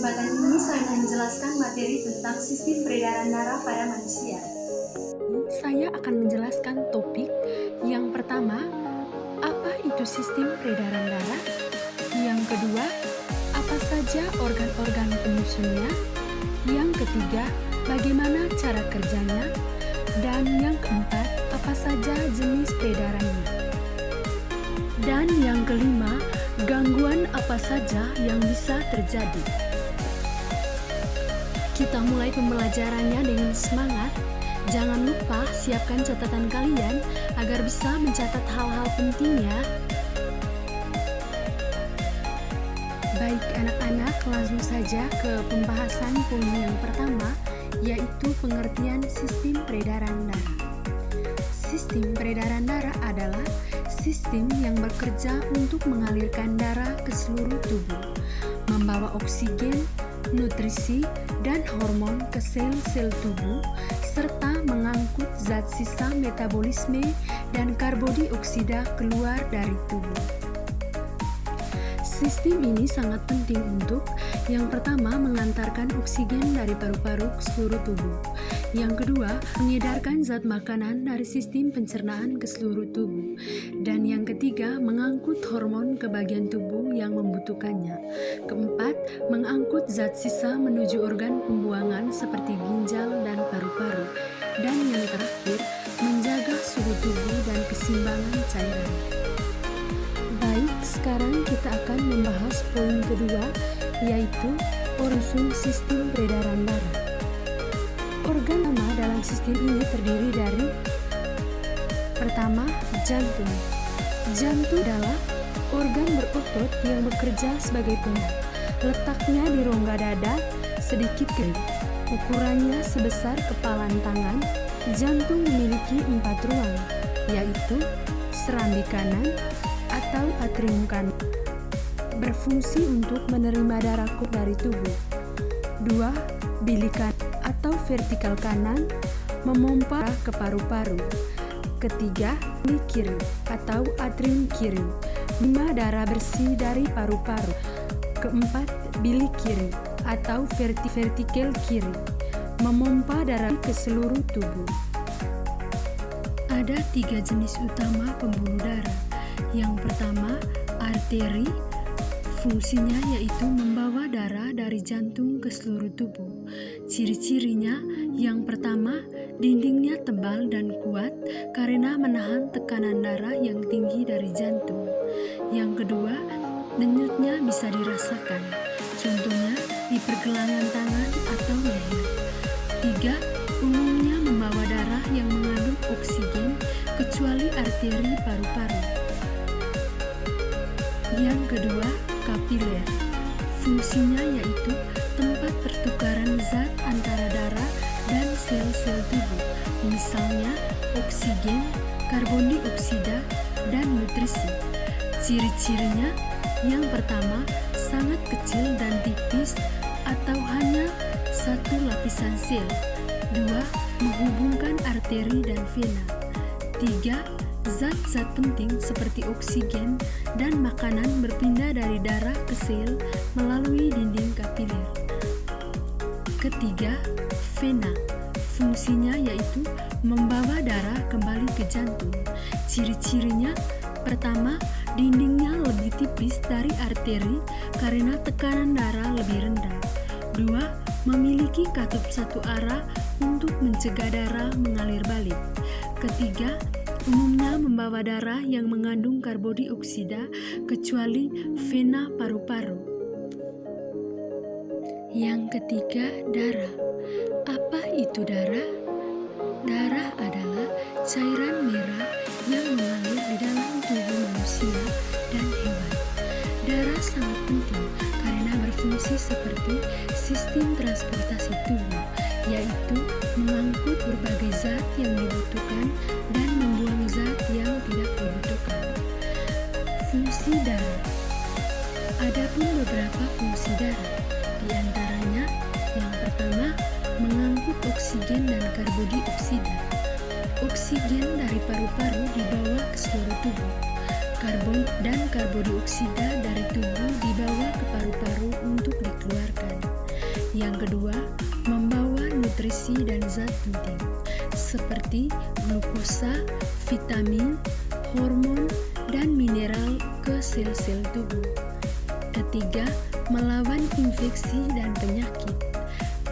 kesempatan ini saya akan menjelaskan materi tentang sistem peredaran darah pada manusia. Saya akan menjelaskan topik yang pertama, apa itu sistem peredaran darah? Yang kedua, apa saja organ-organ penyusunnya? Yang ketiga, bagaimana cara kerjanya? Dan yang keempat, apa saja jenis peredarannya? Dan yang kelima, gangguan apa saja yang bisa terjadi? Kita mulai pembelajarannya dengan semangat. Jangan lupa siapkan catatan kalian agar bisa mencatat hal-hal penting ya. Baik anak-anak, langsung saja ke pembahasan poin yang pertama, yaitu pengertian sistem peredaran darah. Sistem peredaran darah adalah sistem yang bekerja untuk mengalirkan darah ke seluruh tubuh, membawa oksigen, nutrisi, dan hormon ke sel-sel tubuh, serta mengangkut zat sisa metabolisme dan karbodioksida keluar dari tubuh. Sistem ini sangat penting untuk yang pertama, mengantarkan oksigen dari paru-paru ke seluruh tubuh. Yang kedua, mengedarkan zat makanan dari sistem pencernaan ke seluruh tubuh. Dan yang ketiga, mengangkut hormon ke bagian tubuh yang membutuhkannya. Keempat, mengangkut zat sisa menuju organ pembuangan seperti ginjal dan paru-paru. Dan yang terakhir, menjaga suhu tubuh dan keseimbangan cairan. Baik, sekarang kita akan membahas poin kedua, yaitu organ sistem peredaran darah. Organ utama dalam sistem ini terdiri dari pertama, jantung. Jantung adalah organ berotot yang bekerja sebagai penggerak. Letaknya di rongga dada, sedikit kiri. Ukurannya sebesar kepalan tangan. Jantung memiliki 4 ruang, yaitu serambi kanan atau atrium kanan, berfungsi untuk menerima darah dari tubuh. 2. Bilik kanan atau vertikal kanan, memompa ke paru-paru. Ketiga, bilik kiri atau atrium kiri, menerima darah bersih dari paru-paru. Keempat, bilik kiri atau vertikal kiri, memompa darah ke seluruh tubuh. Ada 3 jenis utama pembuluh darah. Yang pertama, arteri. Fungsinya yaitu membawa darah dari jantung ke seluruh tubuh. Ciri-cirinya, yang pertama, dindingnya tebal dan kuat karena menahan tekanan darah yang tinggi dari jantung. Yang kedua, denyutnya bisa dirasakan, contohnya di pergelangan tangan atau leher. 3. Umumnya membawa darah yang mengandung oksigen kecuali arteri paru-paru. Yang kedua, kapiler. Fungsinya yaitu tempat pertukaran zat antara darah dan sel-sel tubuh, misalnya oksigen, karbon dioksida, dan nutrisi. Ciri-cirinya, yang pertama, sangat kecil dan tipis atau hanya satu lapisan sel. 2. Menghubungkan arteri dan vena. 3. Zat-zat penting seperti oksigen dan makanan berpindah dari darah ke sel melalui dinding kapiler. Ketiga, vena. Fungsinya yaitu membawa darah kembali ke jantung. Ciri-cirinya, pertama, dindingnya lebih tipis dari arteri karena tekanan darah lebih rendah. 2. Memiliki katup satu arah untuk mencegah darah mengalir balik. Ketiga, umumnya membawa darah yang mengandung karbodioksida kecuali vena paru-paru. Yang ketiga, darah. Apa itu darah? Darah adalah cairan merah yang mengalir di dalam tubuh manusia dan hewan. Darah sangat penting karena berfungsi seperti sistem transportasi tubuh, yaitu mengangkut berbagai zat yang dibutuhkan dan membuang zat yang tidak dibutuhkan. Fungsi darah. Adapun beberapa fungsi darah, di antaranya yang pertama, mengangkut oksigen dan karbodioksida. Oksigen dari paru-paru dibawa ke seluruh tubuh. karbon dan karbodioksida dari tubuh dibawa ke paru-paru untuk dikeluarkan. Yang kedua, membawa nutrisi dan zat penting seperti glukosa, vitamin, hormon, dan mineral ke sel-sel tubuh. Ketiga, melawan infeksi dan penyakit.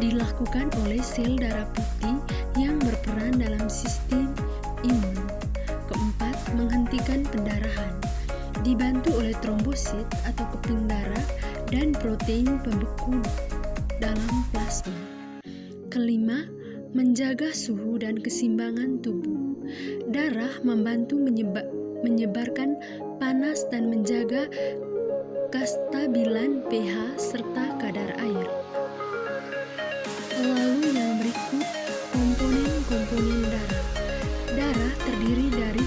Dilakukan oleh sel darah putih yang berperan dalam sistem imun. Keempat, menghentikan pendarahan. Dibantu oleh trombosit atau keping darah dan protein pembeku dalam plasma. Kelima, menjaga suhu dan keseimbangan tubuh. Darah membantu menyebarkan panas dan menjaga kestabilan pH serta kadar air. Lalu yang berikut, komponen-komponen darah. Darah terdiri dari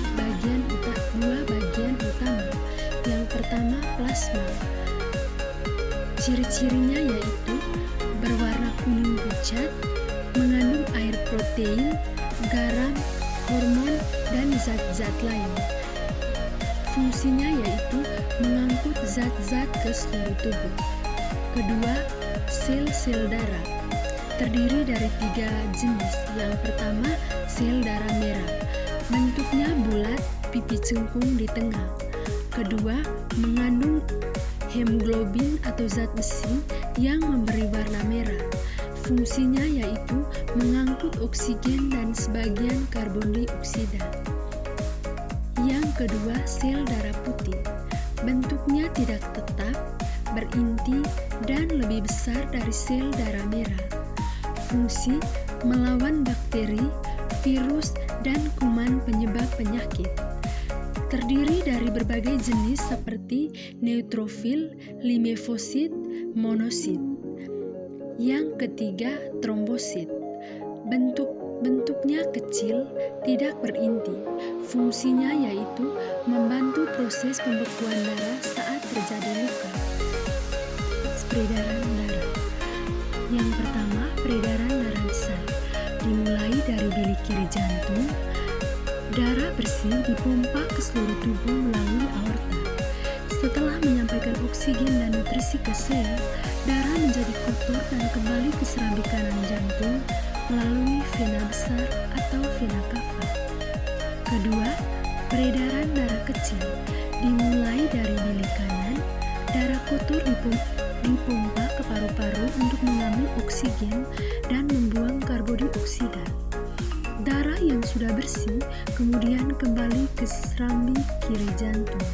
dua bagian utama. Yang pertama, plasma. Ciri-cirinya yaitu berwarna kuning pucat, mengandung air, protein, garam, hormon, dan zat-zat lain. Fungsinya yaitu mengangkut zat-zat ke seluruh tubuh. Kedua, sel-sel darah. Terdiri dari 3 jenis. Yang pertama, sel darah merah. Bentuknya bulat, pipi cengkung di tengah. Kedua, mengandung hemoglobin atau zat besi yang memberi warna merah. Fungsinya yaitu mengangkut oksigen dan sebagian karbon dioksida. Yang kedua, sel darah putih. Bentuknya tidak tetap, berinti, dan lebih besar dari sel darah merah. Fungsi melawan bakteri, virus, dan kuman penyebab penyakit. Terdiri dari berbagai jenis seperti neutrofil, limfosit, monosit. Yang ketiga, trombosit. Bentuknya kecil, tidak berinti. Fungsinya yaitu membantu proses pembekuan darah saat terjadi luka. Peredaran darah. Yang pertama, peredaran darah besar. Dimulai dari bilik kiri jantung, darah bersih dipompa ke seluruh tubuh melalui aorta. Setelah menyampaikan oksigen dan nutrisi ke sel, darah menjadi kotor dan kembali ke serambi kanan jantung melalui vena besar atau vena cava. Kedua, peredaran darah kecil. Dimulai dari bilik kanan, darah kotor dipompa ke paru-paru untuk mengambil oksigen dan membuang karbodioksida. Darah yang sudah bersih kemudian kembali ke serambi kiri jantung.